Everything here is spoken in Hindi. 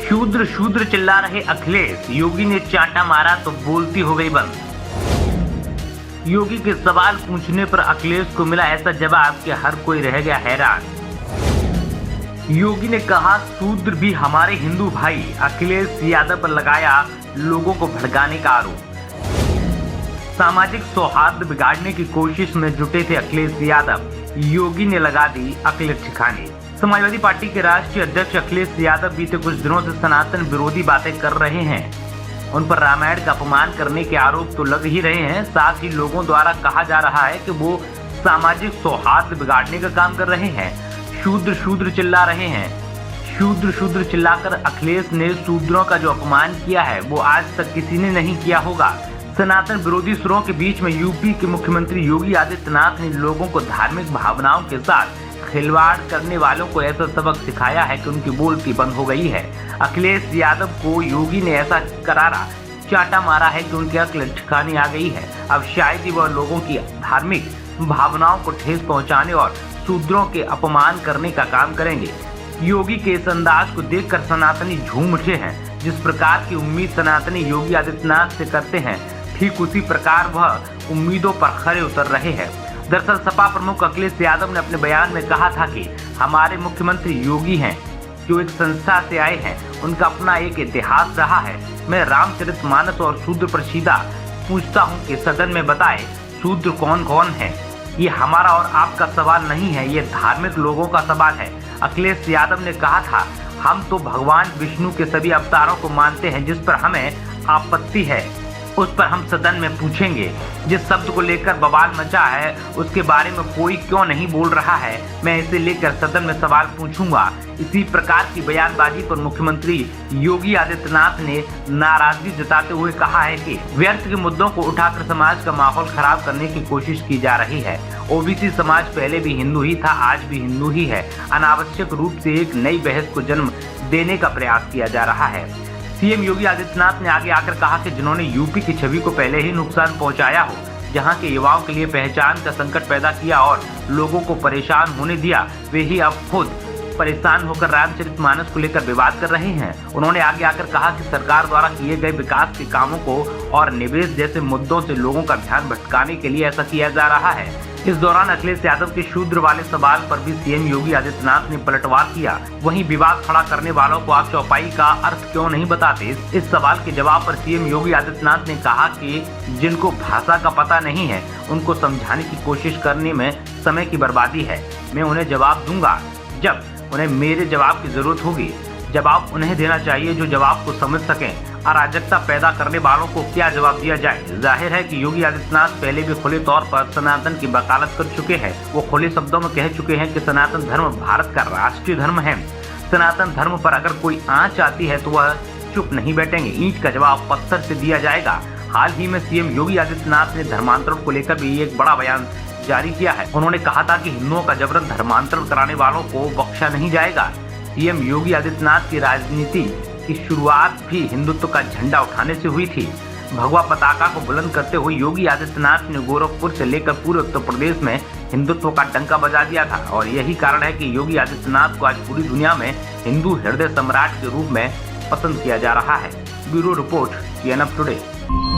शूद्र शूद्र चिल्ला रहे अखिलेश, योगी ने चांटा मारा तो बोलती हो गई बंद। योगी के सवाल पूछने पर अखिलेश को मिला ऐसा जवाब कि हर कोई रह गया हैरान। योगी ने कहा शूद्र भी हमारे हिंदू भाई। अखिलेश यादव पर लगाया लोगों को भड़काने का आरोप। सामाजिक सौहार्द बिगाड़ने की कोशिश में जुटे थे अखिलेश यादव, योगी ने लगा दी अकल ठिकाने। समाजवादी पार्टी के राष्ट्रीय अध्यक्ष अखिलेश यादव बीते कुछ दिनों से सनातन विरोधी बातें कर रहे हैं। उन पर रामायण का अपमान करने के आरोप तो लग ही रहे हैं, साथ ही लोगों द्वारा कहा जा रहा है कि वो सामाजिक सौहार्द बिगाड़ने का काम कर रहे हैं। शूद्र शूद्र चिल्ला रहे हैं। शूद्र शूद्र चिल्लाकर अखिलेश ने शूद्रों का जो अपमान किया है वो आज तक किसी ने नहीं किया होगा। सनातन विरोधी सुरों के बीच में यूपी के मुख्यमंत्री योगी आदित्यनाथ ने लोगों को धार्मिक भावनाओं के साथ खिलवाड़ करने वालों को ऐसा सबक सिखाया है कि उनकी बोलती बंद हो गई है। अखिलेश यादव को योगी ने ऐसा करारा चांटा मारा है कि उनकी अक्ल ठिकाने आ गई है। अब शायद ही वह लोगों की धार्मिक भावनाओं को ठेस पहुंचाने और शूद्रों के अपमान करने का काम करेंगे। योगी के इस अंदाज को देखकर सनातनी झूम उठे हैं। जिस प्रकार की उम्मीद सनातनी योगी आदित्यनाथ से करते हैं, ठीक उसी प्रकार वह उम्मीदों पर खरे उतर रहे हैं। दरअसल सपा प्रमुख अखिलेश यादव ने अपने बयान में कहा था कि हमारे मुख्यमंत्री योगी हैं, जो एक संस्था से आए हैं, उनका अपना एक इतिहास रहा है। मैं रामचरितमानस और शूद्र पर सीधा पूछता हूं कि सदन में बताए शूद्र कौन कौन है। ये हमारा और आपका सवाल नहीं है, ये धार्मिक लोगों का सवाल है। अखिलेश यादव ने कहा था, हम तो भगवान विष्णु के सभी अवतारों को मानते हैं। जिस पर हमें आपत्ति है उस पर हम सदन में पूछेंगे। जिस शब्द को लेकर बवाल मचा है उसके बारे में कोई क्यों नहीं बोल रहा है, मैं इसे लेकर सदन में सवाल पूछूंगा। इसी प्रकार की बयानबाजी पर मुख्यमंत्री योगी आदित्यनाथ ने नाराजगी जताते हुए कहा है कि व्यर्थ के मुद्दों को उठाकर समाज का माहौल खराब करने की कोशिश की जा रही है। ओबीसी समाज पहले भी हिंदू ही था, आज भी हिंदू ही है। अनावश्यक रूप से एक नई बहस को जन्म देने का प्रयास किया जा रहा है। सीएम योगी आदित्यनाथ ने आगे आकर कहा कि जिन्होंने यूपी की छवि को पहले ही नुकसान पहुंचाया हो, जहां के युवाओं के लिए पहचान का संकट पैदा किया और लोगों को परेशान होने दिया, वे ही अब खुद परेशान होकर रामचरितमानस को लेकर विवाद कर रहे हैं। उन्होंने आगे आकर कहा कि सरकार द्वारा किए गए विकास के कामों को और निवेश जैसे मुद्दों से लोगों का ध्यान भटकाने के लिए ऐसा किया जा रहा है। इस दौरान अखिलेश यादव के शूद्र वाले सवाल पर भी सीएम योगी आदित्यनाथ ने पलटवार किया। वहीं विवाद खड़ा करने वालों को आप चौपाई का अर्थ क्यों नहीं बताते? इस सवाल के जवाब पर सीएम योगी आदित्यनाथ ने कहा कि जिनको भाषा का पता नहीं है उनको समझाने की कोशिश करने में समय की बर्बादी है। मैं उन्हें जवाब दूंगा जब उन्हें मेरे जवाब की जरूरत होगी। जवाब उन्हें देना चाहिए जो जवाब को समझ सकें। अराजकता पैदा करने वालों को क्या जवाब दिया जाए? जाहिर है कि योगी आदित्यनाथ पहले भी खुले तौर पर सनातन की वकालत कर चुके हैं। वो खुले शब्दों में कह चुके हैं कि सनातन धर्म भारत का राष्ट्रीय धर्म है। सनातन धर्म पर अगर कोई आंच आती है तो वह चुप नहीं बैठेंगे। ईंट का जवाब पत्थर से दिया जाएगा। हाल ही में सीएम योगी आदित्यनाथ ने धर्मांतरण को लेकर भी एक बड़ा बयान जारी किया है। उन्होंने कहा था कि हिंदुओं का जबरन धर्मांतरण कराने वालों को बख्शा नहीं जाएगा। सीएम योगी आदित्यनाथ की राजनीति की शुरुआत भी हिंदुत्व का झंडा उठाने से हुई थी। भगवा पताका को बुलंद करते हुए योगी आदित्यनाथ ने गोरखपुर से लेकर पूरे उत्तर प्रदेश में हिंदुत्व का डंका बजा दिया था और यही कारण है कि योगी आदित्यनाथ को आज पूरी दुनिया में हिंदू हृदय सम्राट के रूप में पसंद किया जा रहा है। Bureau report CNN today.